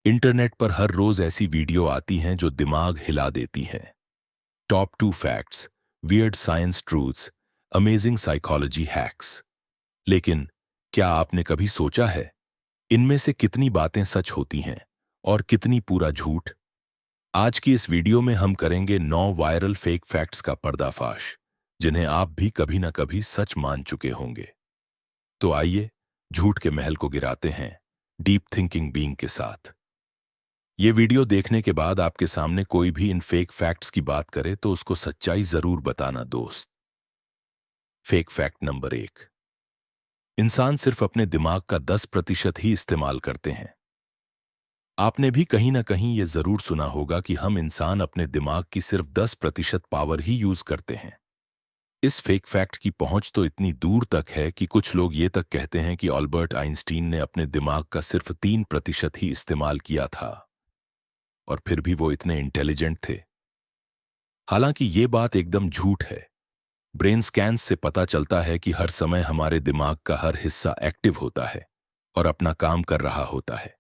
Internet पर हर रोज ऐसी video आती हैं जो दिमाग हिला देती हैं। Top 2 facts, weird science truths, amazing psychology hacks. लेकिन क्या आपने कभी सोचा है इनमें से कितनी बातें सच होती हैं और कितनी पूरा झूठ? आज की इस वीडियो में हम करेंगे 9 वायरल फेक फैक्ट्स का पर्दाफाश, जिन्हें आप भी कभी ना कभी सच मान चुके होंगे। तो आइए झूठ के महल को गिराते हैं डीप थिंकिंग बीइंग के साथ। ये वीडियो देखने के बाद आपके सामने कोई भी इन फेक फैक्ट्स की बात करे तो उसको सच्चाई जरूर बताना दोस्त। Fake fact number 1। इंसान सिर्फ अपने दिमाग का 10% ही इस्तेमाल करते हैं। आपने भी कहीं ना कहीं ये जरूर सुना होगा कि हम इंसान अपने दिमाग की सिर्फ 10% पावर ही यूज करते हैं। इस फेक फैक्ट की पहुंच तो इतनी दूर तक है कि कुछ लोग ये तक कहते हैं कि अल्बर्ट आइंस्टीन ने अपने दिमाग का सिर्फ 3% ही इस्तेमाल किया था, और फिर भी वो इतने इंटेलिजेंट थे। हालांकि ये बात एकदम झूठ है। ब्रेन स्कैन्स से पता चलता है कि हर समय हमारे दिमाग का हर हिस्सा एक्टिव होता है और अपना काम कर रहा होता है।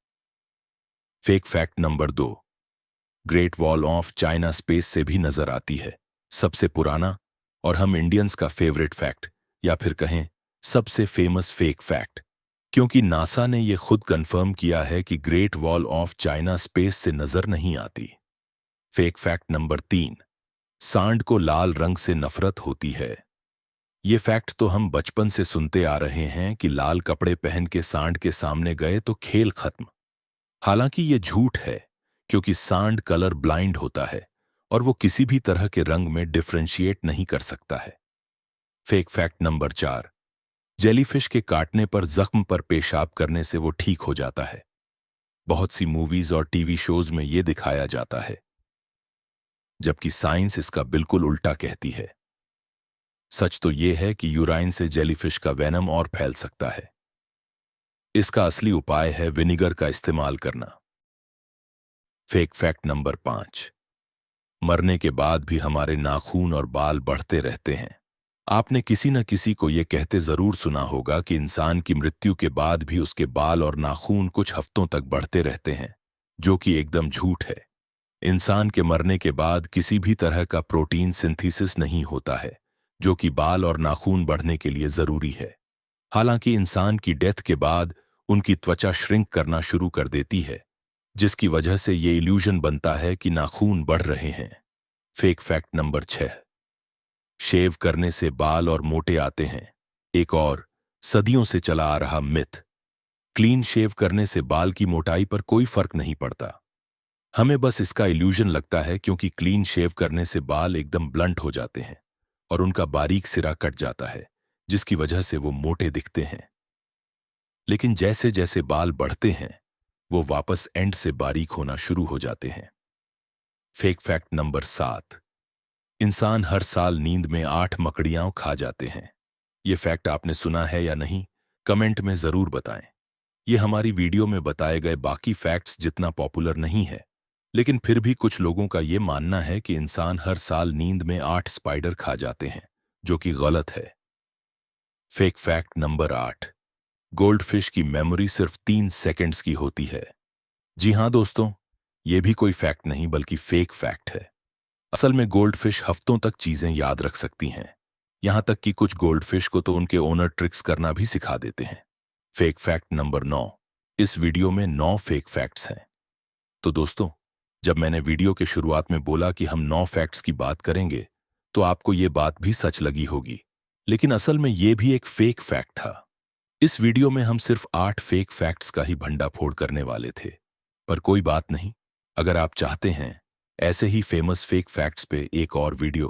Fake fact number 2। Great wall of China space से भी नजर आती है। सबसे पुराना और हम इंडियंस का फेवरेट फैक्ट, या फिर कहें सबसे फेमस फेक फैक्ट, क्योंकि नासा ने यह खुद कंफर्म किया है कि great wall of China space से नजर नहीं आती। Fake fact number 3। सांड को लाल रंग से नफरत होती है। ये फैक्ट तो हम बचपन से सुनते आ रहे हैं कि लाल कपड़े पहन के सांड के सामने गए तो खेल खत्म। हालांकि ये झूठ है, क्योंकि सांड कलर ब्लाइंड होता है और वो किसी भी तरह के रंग में डिफरेंशिएट नहीं कर सकता है। Fake fact number 4। जेलीफिश के काटने पर जख्म पर पेशाब करने से वो ठीक हो जाता है। बहुत सी मूवीज और टीवी शोज में ये दिखाया जाता है, जबकि साइंस इसका बिल्कुल उल्टा कहती है। सच तो ये है कि यूराइन से जेलीफिश का वेनम और फैल सकता है। इसका असली उपाय है विनेगर का इस्तेमाल करना। Fake fact number 5। मरने के बाद भी हमारे नाखून और बाल बढ़ते रहते हैं। आपने किसी न किसी को यह कहते जरूर सुना होगा कि इंसान की मृत्यु के बाद भी उसके बाल और नाखून कुछ हफ्तों तक बढ़ते रहते हैं, जो कि एकदम झूठ है। इंसान के मरने के बाद किसी भी तरह का प्रोटीन सिंथेसिस नहीं होता है, जो कि बाल और नाखून बढ़ने के लिए जरूरी है। हालांकि इंसान की डेथ के बाद उनकी त्वचा श्रिंक करना शुरू कर देती है, जिसकी वजह से ये इल्यूजन बनता है कि नाखून बढ़ रहे हैं। Fake fact number 6। शेव करने से बाल और मोटे आते हैं। एक और सदियों से चला आ रहा मिथ। क्लीन शेव करने से बाल की मोटाई पर कोई फर्क नहीं पड़ता। हमें बस इसका इल्यूजन लगता है, क्योंकि क्लीन शेव करने से बाल एकदम ब्लंट हो जाते हैं और उनका बारीक सिरा कट जाता है, जिसकी वजह से वो मोटे दिखते हैं। लेकिन जैसे जैसे बाल बढ़ते हैं, वो वापस एंड से बारीक होना शुरू हो जाते हैं। Fake fact number 7। इंसान हर साल नींद में 8 मकड़ियां खा जाते हैं। ये फैक्ट आपने सुना है या नहीं, कमेंट में जरूर बताएं। ये हमारी वीडियो में बताए गए बाकी फैक्ट्स जितना पॉपुलर नहीं है, लेकिन फिर भी कुछ लोगों का ये मानना है कि इंसान हर साल नींद में 8 स्पाइडर खा जाते हैं, जो कि गलत है। Fake fact number 8। गोल्डफिश की मेमोरी सिर्फ 3 सेकंड्स की होती है। जी हां दोस्तों, ये भी कोई फैक्ट नहीं बल्कि फेक फैक्ट है। असल में गोल्डफिश हफ्तों तक चीजें याद रख सकती हैं। यहां तक कि कुछ गोल्डफिश को तो उनके ओनर ट्रिक्स करना भी सिखा देते हैं। Fake fact number 9। इस वीडियो में 9 फेक फैक्ट्स हैं। तो दोस्तों, जब मैंने वीडियो के शुरुआत में बोला कि हम 9 फैक्ट्स की बात करेंगे, तो आपको ये बात भी सच लगी होगी, लेकिन असल में ये भी एक फेक फैक्ट था। इस वीडियो में हम सिर्फ 8 फेक फैक्ट्स का ही भंडाफोड़ करने वाले थे। पर कोई बात नहीं, अगर आप चाहते हैं ऐसे ही फेमस फेक फैक्ट्स पे एक और वीडियो,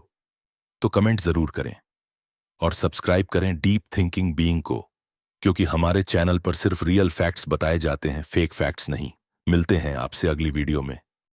तो कमेंट जरूर करें और सब्सक्राइब करें डीप थिंकिंग बीइंग को, क्योंकि हमारे चैनल पर सिर्फ रियल फैक्ट्स बताए जाते हैं, फेक फैक्ट्स नहीं। मिलते हैं आपसे अगली वीडियो में।